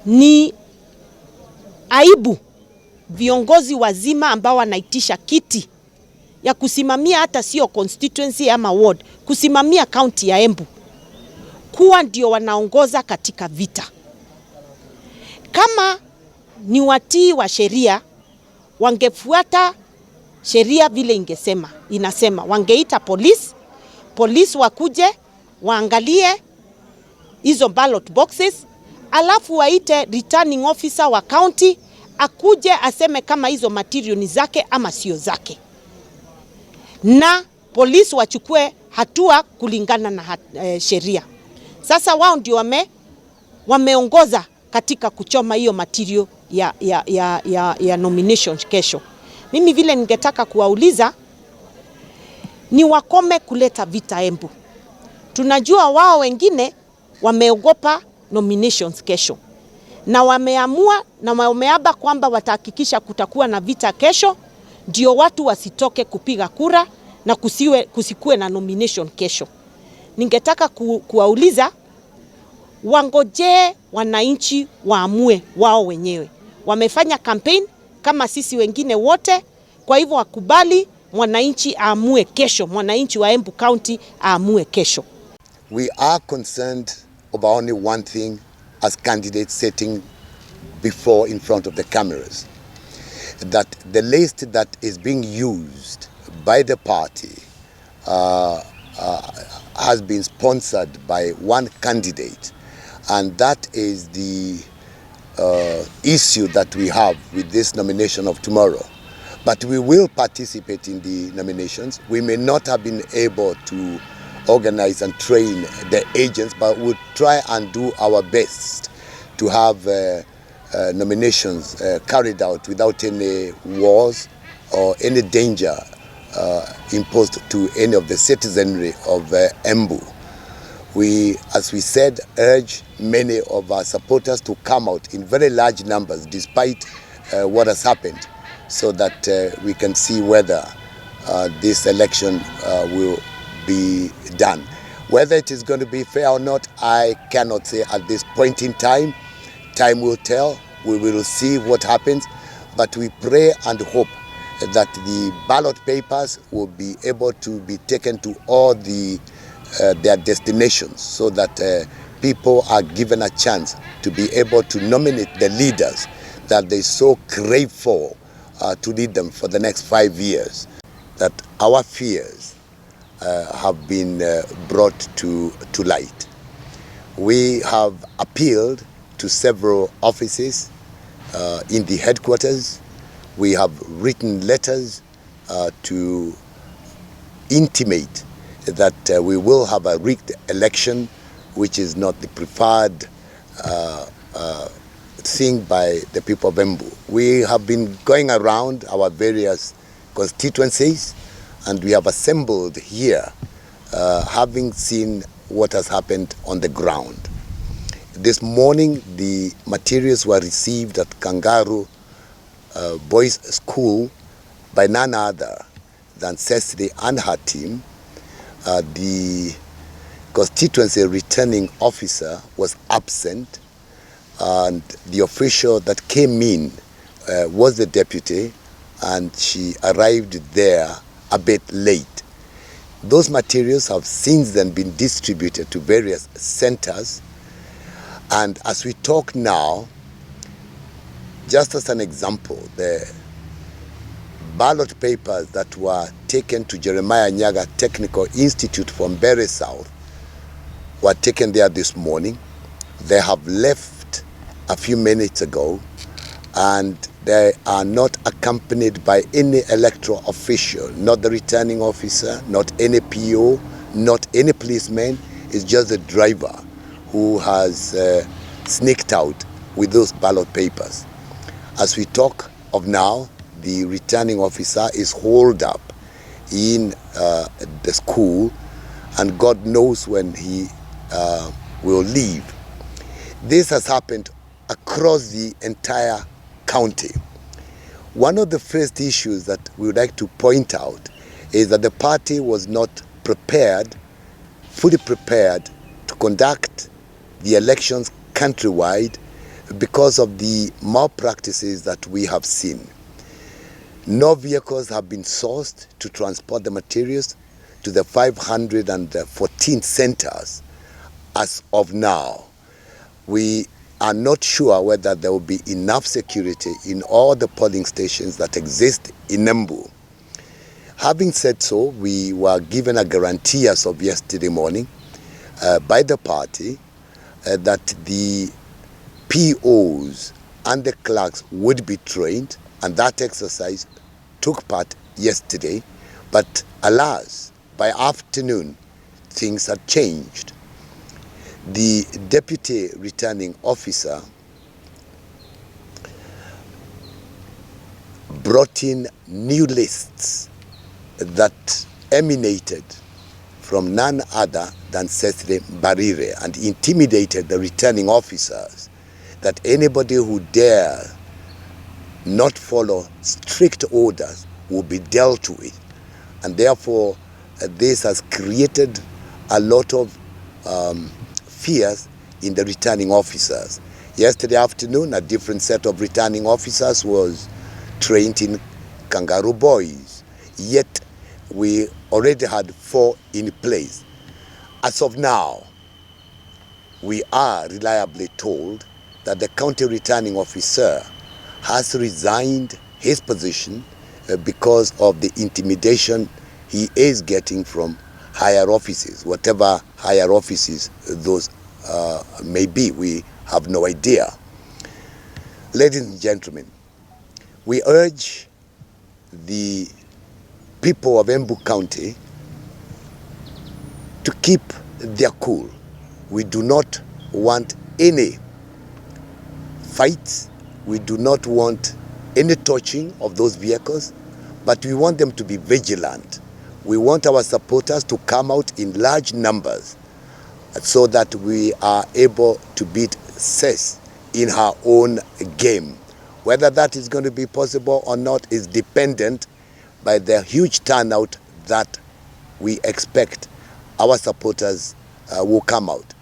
Ni aibu viongozi wazima ambao wanaitisha kiti ya kusimamia hata sio constituency ama ward, kusimamia county ya Embu, kuwa ndio wanaongoza katika vita. Kama ni watii wa sheria, wangefuata sheria vile inasema, wangeita polisi wakuje waangalie hizo ballot boxes, alafu waite returning officer wa county akuje aseme kama hizo material ni zake ama sio zake, na polisi wachukue hatua kulingana na sheria. Sasa wao ndio wameongoza katika kuchoma hiyo material ya nomination kesho. Mimi vile ningetaka kuwauliza ni wakome kuleta vita Embu. Tunajua wao wengine wameogopa nominations kesho, na wameamua na wameaba kwamba watahakikisha kutakuwa na vita kesho, ndio watu wasitoke kupiga kura na kusikue na nomination kesho. Ningetaka kuwauliza wangoje wananchi waamue wao wenyewe. Wamefanya campaign kama sisi wengine wote, kwa hivyo wakubali mwananchi aamue kesho, mwananchi wa Embu County aamue kesho. We are concerned about only one thing as candidates sitting before in front of the cameras, that the list that is being used by the party has been sponsored by one candidate, and that is the issue that we have with this nomination of tomorrow. But we will participate in the nominations. We may not have been able to organize and train the agents, but we'll try and do our best to have nominations carried out without any wars or any danger imposed to any of the citizenry of Embu. We, as we said, urge many of our supporters to come out in very large numbers despite what has happened, so that we can see whether this election will be done. Whether it is going to be fair or not, I cannot say at this point in time. Time will tell. We will see what happens, but we pray and hope that the ballot papers will be able to be taken to all their destinations, so that people are given a chance to be able to nominate the leaders that they so crave for to lead them for the next 5 years. That our fears have been brought to light. We have appealed to several offices in the headquarters. We have written letters to intimate that we will have a rigged election, which is not the preferred thing by the people of Embu. We have been going around our various constituencies, and we have assembled here, having seen what has happened on the ground. This morning, the materials were received at Kangaru Boys School by none other than Cecily and her team. The constituency returning officer was absent, and the official that came in was the deputy, and she arrived there a bit late. Those materials have since then been distributed to various centers, and as we talk now, just as an example, the ballot papers that were taken to Jeremiah Nyaga Technical Institute from Mbeere South were taken there this morning. They have left a few minutes ago, and they are not accompanied by any electoral official, not the returning officer, not any PO, not any policeman. It's just the driver who has sneaked out with those ballot papers. As we talk of now, the returning officer is holed up in the school, and God knows when he will leave. This has happened across the entire county. One of the first issues that we would like to point out is that the party was not prepared, fully prepared to conduct the elections countrywide because of the malpractices that we have seen. No vehicles have been sourced to transport the materials to the 514 centers as of now. We are not sure whether there will be enough security in all the polling stations that exist in Embu. Having said so, we were given a guarantee as of yesterday morning by the party that the POs and the clerks would be trained, and that exercise took part yesterday. But alas, by afternoon, things had changed. The deputy returning officer brought in new lists that emanated from none other than Cecily Barire, and intimidated the returning officers that anybody who dare not follow strict orders will be dealt with. And therefore, this has created a lot of fears in the returning officers. Yesterday afternoon, a different set of returning officers was trained in Kangaru Boys, yet we already had 4 in place. As of now, we are reliably told that the county returning officer has resigned his position because of the intimidation he is getting from higher offices, whatever higher offices those may be. We have no idea. Ladies and gentlemen, we urge the people of Embu County to keep their cool. We do not want any fights. We do not want any touching of those vehicles, but we want them to be vigilant. We want our supporters to come out in large numbers so that we are able to beat CES in her own game. Whether that is going to be possible or not is dependent by the huge turnout that we expect our supporters will come out.